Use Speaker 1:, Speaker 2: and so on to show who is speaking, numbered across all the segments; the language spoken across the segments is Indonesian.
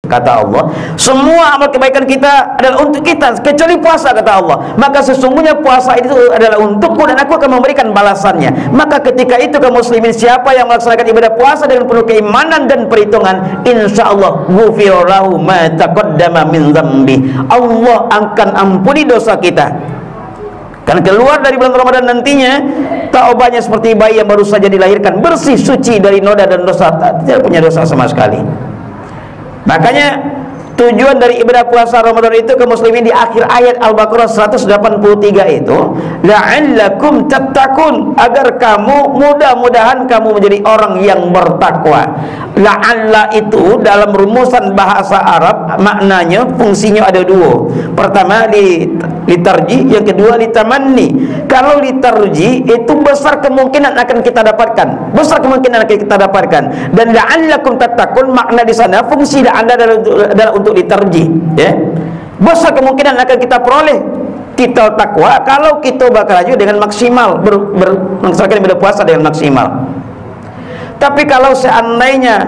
Speaker 1: kata Allah. Semua amal kebaikan kita adalah untuk kita kecuali puasa, kata Allah. Maka sesungguhnya puasa itu adalah untukku dan aku akan memberikan balasannya. Maka ketika itu kaum muslimin, siapa yang melaksanakan ibadah puasa dengan penuh keimanan dan perhitungan, insyaallah ghufira lahu ma taqaddama min dzambi. Allah akan ampuni dosa kita. Karena keluar dari bulan Ramadan nantinya taubatnya seperti bayi yang baru saja dilahirkan, bersih suci dari noda dan dosa, tidak punya dosa sama sekali. Makanya tujuan dari ibadah puasa Ramadan itu kaum muslimin di akhir ayat Al-Baqarah 183 itu la'allakum tattaqun, agar kamu mudah-mudahan kamu menjadi orang yang bertakwa. La'alla itu dalam rumusan bahasa Arab maknanya fungsinya ada dua. Pertama litarji, yang kedua litamanni. Kalau litarji itu besar kemungkinan akan kita dapatkan, besar kemungkinan akan kita dapatkan. Dan la'allakum tattaqun makna di sana fungsi la'alla adalah untuk litarji, ya. Besar kemungkinan akan kita peroleh kita takwa kalau kita bakal aja dengan maksimal melaksanakan ibadah puasa dengan maksimal. Tapi kalau seandainya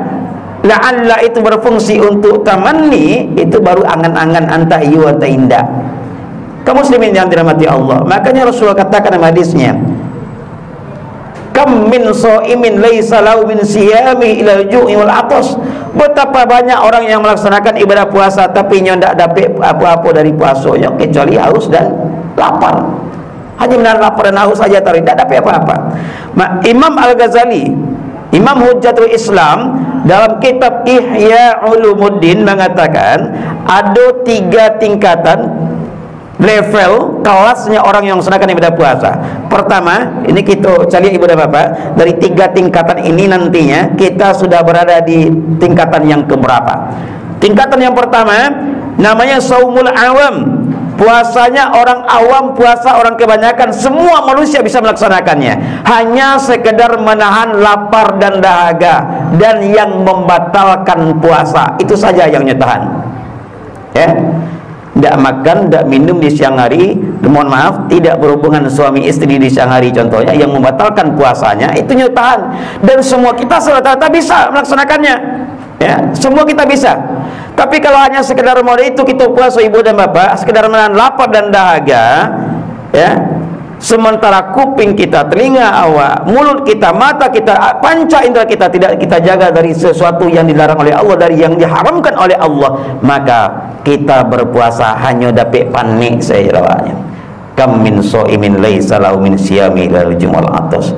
Speaker 1: la'alla itu berfungsi untuk tamanni, itu baru angan-angan anta iya wa inda. Kaum muslimin yang dirahmati Allah, makanya Rasulullah katakan dalam hadisnya, kam min shaimin laisa lahu min siyami ila al-ju'i wal atas. Betapa banyak orang yang melaksanakan ibadah puasa tapi nya tidak dapat apa-apa dari puasanya kecuali haus dan lapar. Hanya menahan lapar dan haus saja, tidak dapat apa-apa. Imam Al-Ghazali, Imam Hujjatul Islam, dalam kitab Ihya Ulumuddin mengatakan ada 3 tingkatan level kelasnya orang yang melaksanakan ibadah puasa. Pertama, ini kita cari ibadah Bapak, dari 3 tingkatan ini nantinya kita sudah berada di tingkatan yang keberapa? Tingkatan yang pertama namanya saumul awam. Puasanya orang awam, puasa orang kebanyakan, semua manusia bisa melaksanakannya. Hanya sekedar menahan lapar dan dahaga, dan yang membatalkan puasa itu saja yang nyetahan, ya. Tidak makan, tidak minum di siang hari, mohon maaf, tidak berhubungan suami istri di siang hari contohnya, yang membatalkan puasanya itu nyetahan. Dan semua kita rata-rata bisa melaksanakannya, ya, semua kita bisa. Tapi kalau hanya sekedar modal itu kita puasa ibu dan bapak, sekedar menahan lapar dan dahaga, ya, sementara kuping kita, telinga awak, mulut kita, mata kita, panca indera kita tidak kita jaga dari sesuatu yang dilarang oleh Allah, dari yang diharamkan oleh Allah, maka kita berpuasa hanya dapat panik saya rawanya. Kam min shaimin laisa lahu min siyami ilal jumal atas.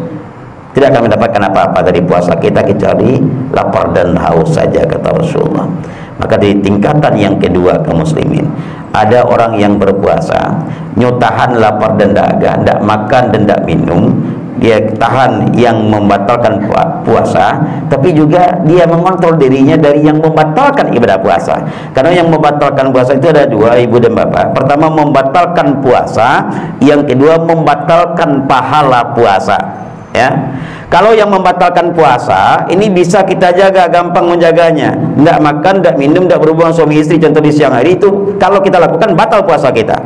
Speaker 1: Tidak akan mendapatkan apa-apa dari puasa kita kecuali lapar dan haus saja, kata Rasulullah. Maka di tingkatan yang kedua kaum muslimin, ada orang yang berpuasa nyutahan lapar dan dahaga, tidak makan dan tidak minum, dia tahan yang membatalkan puasa, tapi juga dia mengontrol dirinya dari yang membatalkan ibadah puasa. Karena yang membatalkan puasa itu ada 2 ibu dan bapak. Pertama membatalkan puasa, yang kedua membatalkan pahala puasa, ya. Kalau yang membatalkan puasa ini bisa kita jaga, gampang menjaganya. Tidak makan, tidak minum, tidak berhubungan suami istri contoh di siang hari, itu kalau kita lakukan batal puasa kita.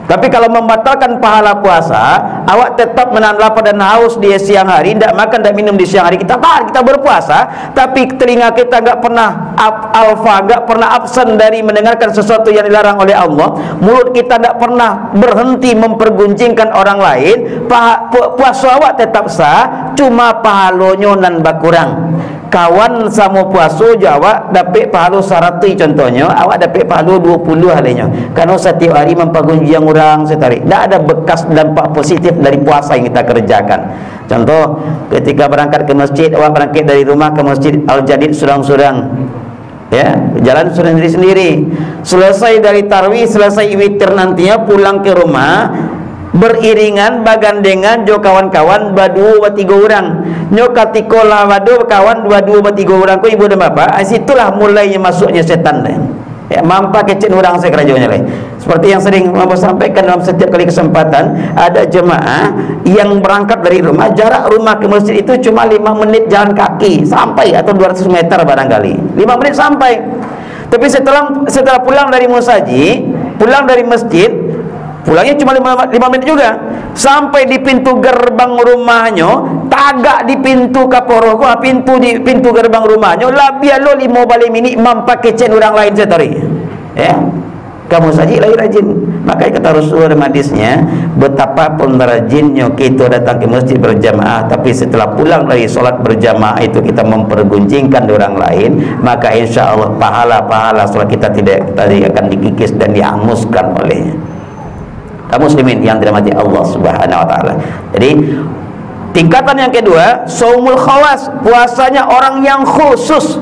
Speaker 1: Tapi kalau membatalkan pahala puasa, awak tetap menahan lapar dan haus di siang hari, tidak makan, tidak minum di siang hari, kita tahan, kita berpuasa, tapi telinga kita nggak pernah alfa, nggak pernah absen dari mendengarkan sesuatu yang dilarang oleh Allah, mulut kita tidak pernah berhenti memperguncingkan orang lain, puasa awak tetap sah, cuma pahalonyo nan bakurang. Kawan sama puasa Jawa dapat pahala 100 contohnya, awak dapat pahala 20 halnya. Karena setiap hari mempergunjing orang setarik. Tidak ada bekas dampak positif dari puasa yang kita kerjakan. Contoh, ketika berangkat ke masjid, awak berangkat dari rumah ke masjid Al-Jadid surang-surang, ya, jalan sendiri-sendiri. Selesai dari tarawih, selesai witir nantinya pulang ke rumah, beriringan bagandengan jo kawan-kawan berdua tiga orang, nyo katikola wado kawan dua tiga orang ko ibu dan bapak. Situlah mulainya masuknya setan, ya, mampa kecil orang saya kerajonya leh. Seperti yang sering Bapak sampaikan dalam setiap kali kesempatan, ada jemaah yang berangkat dari rumah, jarak rumah ke masjid itu cuma 5 menit jalan kaki sampai, atau 200 meter barangkali 5 menit sampai. Tapi setelah pulang dari musaji, pulang dari masjid, Pulangnya cuma 5 menit juga. Sampai di pintu gerbang rumahnya, tagak di pintu kaporo ko, pintu gerbang rumahnya, labia lo 5 balik minit mampake cen orang lain setari. Ya. Kamu saja lagi rajin. Makanya kata Rasulullah dalam hadisnya, betapapun rajinnya kita datang ke masjid berjamaah, tapi setelah pulang dari solat berjamaah itu kita mempergunjingkan orang lain, maka insya Allah pahala-pahala solat kita tidak tadi akan dikikis dan dihanguskan olehnya. Kaum muslimin yang dirahmati Allah Subhanahu wa taala. Jadi tingkatan yang kedua, shaumul khawas, puasanya orang yang khusus.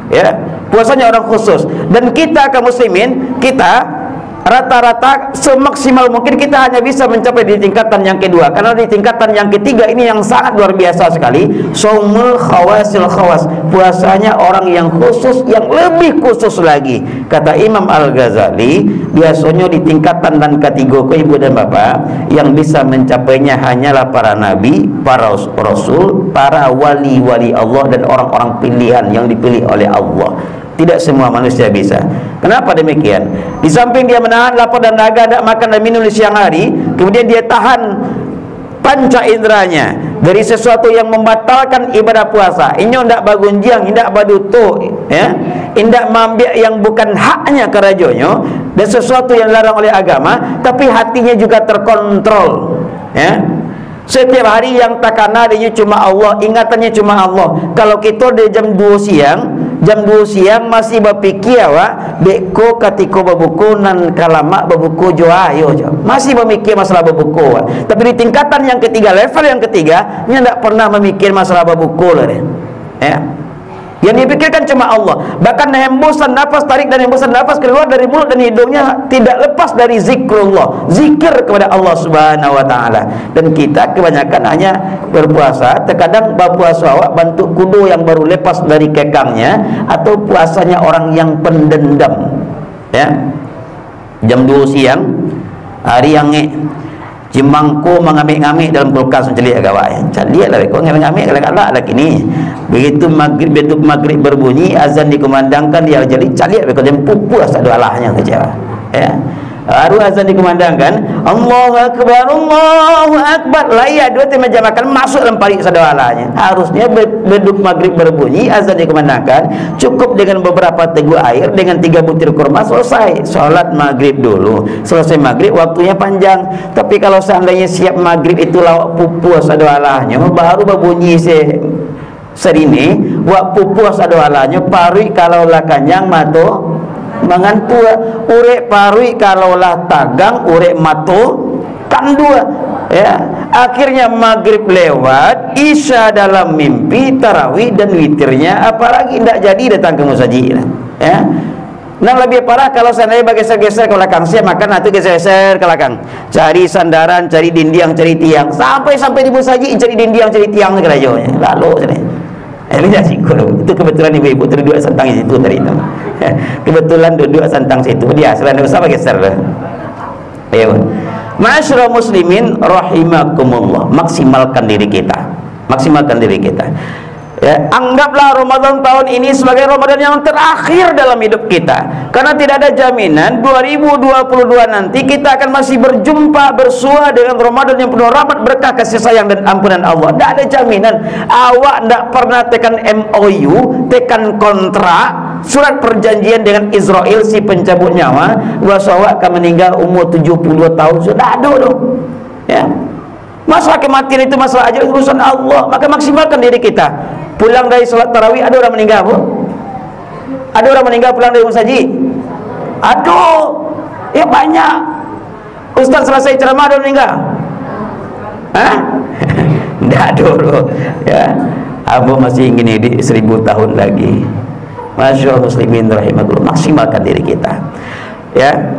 Speaker 1: Ya, puasanya orang khusus. Dan kita kaum muslimin, kita rata-rata semaksimal mungkin kita hanya bisa mencapai di tingkatan yang kedua, karena di tingkatan yang ketiga ini yang sangat luar biasa sekali, shaumul khawasil khawas, puasanya orang yang khusus, yang lebih khusus lagi. Kata Imam Al-Ghazali, biasanya di tingkatan dan kategori ibu dan bapak yang bisa mencapainya hanyalah para nabi, para rasul, para wali-wali Allah dan orang-orang pilihan yang dipilih oleh Allah. Tidak semua manusia bisa. Kenapa demikian? Di samping dia menahan lapar dan dahaga, tidak makan dan minum di siang hari, kemudian dia tahan panca inderanya dari sesuatu yang membatalkan ibadah puasa. Ini tidak bagunjiang, tidak baduto, ya, tidak mambiak yang bukan haknya kerajonyo, dan sesuatu yang dilarang oleh agama, tapi hatinya juga terkontrol, ya. Setiap hari yang takana dia cuma Allah, ingatannya cuma Allah. Kalau kita di jam 2 siang masih berpikir beko katiko babuku nan kalama babuku joayo, masih memikir masalah babuku. Tapi di tingkatan yang ketiga, level yang ketiga, dia tidak pernah memikir masalah babuku lah, ya. Yang dipikirkan cuma Allah. Bahkan hembusan nafas tarik dan hembusan nafas keluar dari mulut dan hidungnya tidak lepas dari zikrullah, zikir kepada Allah Subhanahu wa taala. Dan kita kebanyakan hanya berpuasa, terkadang berpuasa awak bantu kudu yang baru lepas dari kekangnya, atau puasanya orang yang pendendam, ya. Jam 2 siang hari yang Cimangku mengamik-ngamik dalam kulkas mencelik agawai. Calik lah kau ngamik-ngamik kalau lagi ni. Begitu maghrib berbunyi, azan dikumandangkan, dia jadi calik kau jam puas ada alahnya kerja. Ya. Baru azan dikumandangkan, Allahu Akbar, Allahu Akbar. Layak dua tema jamakan masuk dalam parik sadawalanya. Harusnya beduk maghrib berbunyi, azan dikumandangkan, cukup dengan beberapa teguk air, dengan 3 butir kurma selesai. Solat maghrib dulu. Selesai maghrib waktunya panjang. Tapi kalau seandainya siap maghrib itu lawak pupus sadawalanya, baru berbunyi serini, wak pupus sadawalanya, parik kalau lah kanyang mato mangantua, urek parui kalaulah tagang, urek mato kan dua, ya. Akhirnya maghrib lewat, isya dalam mimpi, tarawih dan witirnya apalagi tidak jadi datang ke musajid, ya. Nah lebih parah kalau seandainya bergeser-geser ke belakang, siap makan nanti geser-geser ke belakang, cari sandaran, cari dinding, cari tiang, sampai di musajid cari dinding, cari tiang kerajanya, lalu sini. Itu kebetulan ibu-ibu terduduk santang di situ tadi itu. Kebetulan duduk santang situ dia selain usah geser lah. Ayo. Ma'asyiral muslimin rahimakumullah, maksimalkan diri kita. Maksimalkan diri kita. Ya, anggaplah Ramadan tahun ini sebagai Ramadan yang terakhir dalam hidup kita, karena tidak ada jaminan 2022 nanti kita akan masih berjumpa bersua dengan Ramadan yang penuh rahmat, berkah, kasih sayang dan ampunan Allah. Tidak ada jaminan. Awak tidak pernah tekan MOU, tekan kontrak, surat perjanjian dengan Israel si pencabut nyawa, bahwa awak akan meninggal umur 72 tahun. Sudah ada dong, ya. Masalah kematian itu masalah ajar, urusan Allah. Maka maksimalkan diri kita. Pulang dari salat tarawih, ada orang meninggal, Bu? Ada orang meninggal pulang dari musajid? Aduh, ya banyak. Ustaz selesai ceramah ada meninggal? Hah? Tidak ada, bro. Ya, Abu masih ingin hidup 1000 tahun lagi. Masya Allah muslimin rahimahullah, maksimalkan diri kita. Ya.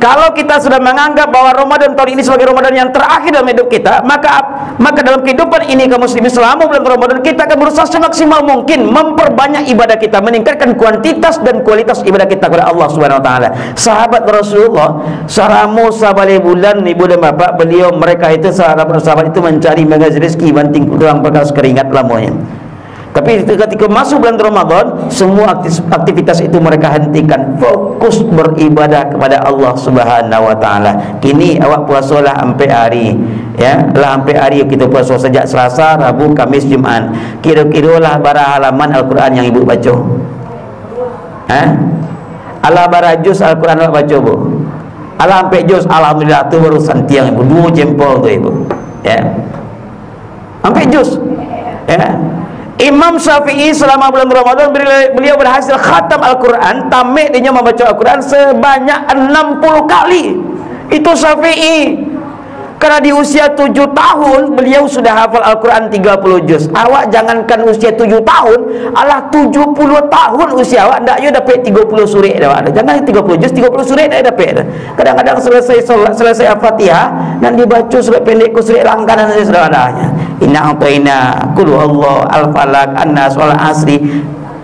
Speaker 1: Kalau kita sudah menganggap bahwa Ramadan tahun ini sebagai Ramadan yang terakhir dalam hidup kita, maka dalam kehidupan ini kaum muslimin selama bulan Ramadan kita akan berusaha semaksimal mungkin memperbanyak ibadah kita, meningkatkan kuantitas dan kualitas ibadah kita kepada Allah Subhanahu wa taala. Sahabat Rasulullah saramu sabale bulan ibu dan bapak mereka itu sahabat itu mencari mengajar rezeki banting tulang bekas keringat lamanya. Tapi ketika masuk bulan Ramadan, semua aktivitas itu mereka hentikan, fokus beribadah kepada Allah Subhanahu wa taala. Kini awak puasalah sampai hari, ya, lah sampai hari kita puasa sejak Selasa, Rabu, Kamis, Jumaat. Kira-kira lah bara halaman Al-Quran yang ibu baca. Ala bara juz Al-Quran awak baca bu. Ala sampai juz, alhamdulillah tu baru santiang ibu, 2 jempol tu ibu. Ya. Sampai juz. Ya. Imam Syafi'i selama bulan Ramadan beliau berhasil khatam Al-Quran, tamat dia membaca Al-Quran sebanyak 60 kali. Itu Syafi'i. Karena di usia 7 tahun beliau sudah hafal Al-Quran 30 juz. Awak jangankan usia 7 tahun, alah 70 tahun usia awak ndak you dapat 30 surat dah. Jangan 30 juz, 30 surat dah dapat. Kadang-kadang selesai solat, selesai Al-Fatihah dan dibaca surat pendek ke surat langganan saja sudah adanya. Inna a'tayna qul huwallahu al-falaq an-nas wal asri,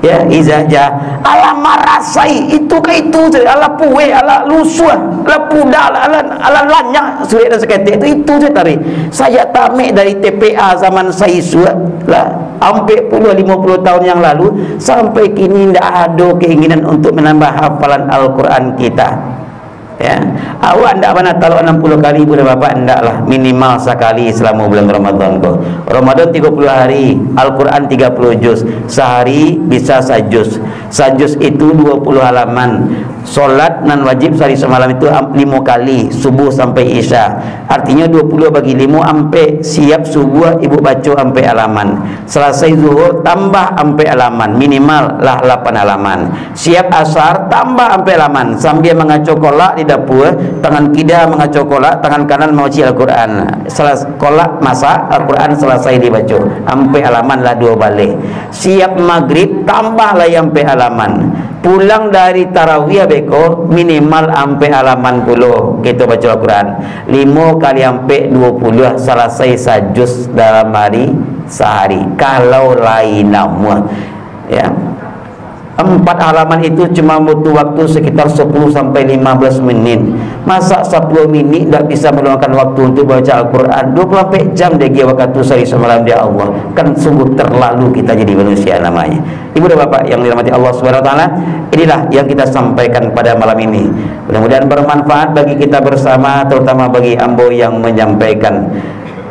Speaker 1: ya, izaja ala marasai itu ke itu ala puwe ala lusuh ala pudal ala lanyak surat dan seketik itu saya tarik. Saya tamat dari TPA zaman saya suat lah hampir 50 tahun yang lalu sampai kini tidak ada keinginan untuk menambah hafalan Al-Quran kita. Ya, awak ndak mana talak 60 kali ibu dan bapak, ndaklah, minimal sekali selama bulan Ramadan ko. Ramadan 30 hari, Al-Quran 30 juz, sehari bisa sajuz. Sajuz itu 20 halaman. Solat nan wajib sehari semalam itu 5 kali, subuh sampai isya. Artinya 20 bagi 5 sampai siap subuh ibu baca sampai halaman. Selesai zuhur tambah sampai halaman, minimal lah 8 halaman. Siap asar tambah sampai halaman sambil mengacau kolak di dapur, tangan kiri mengacau kolak, tangan kanan menguci Al-Quran. Kolak masak, Al-Quran selesai dibaca sampai halaman lah 2 balik. Siap maghrib tambahlah sampai halaman. Pulang dari tarawih beko minimal sampai halaman 10 kita baca Al-Quran. 5 kali sampai 20 selesai sajus dalam hari sehari. Kalau lain nama, ya, 4 halaman itu cuma butuh waktu sekitar 10 sampai 15 menit. Masa 10 minit tak bisa meluangkan waktu untuk baca Al-Quran 24 jam dia waktu sehari semalam dia Allah. Kan sungguh terlalu kita jadi manusia namanya. Ibu dan bapak yang dirahmati Allah Subhanahu wa taala, inilah yang kita sampaikan pada malam ini. Mudah-mudahan bermanfaat bagi kita bersama, terutama bagi ambo yang menyampaikan.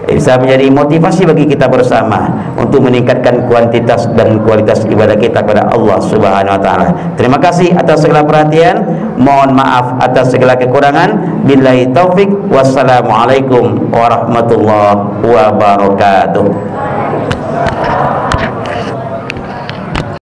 Speaker 1: Bisa menjadi motivasi bagi kita bersama untuk meningkatkan kuantitas dan kualitas ibadah kita kepada Allah Subhanahu wa taala. Terima kasih atas segala perhatian, mohon maaf atas segala kekurangan. Billahi taufik, wassalamualaikum warahmatullahi wabarakatuh.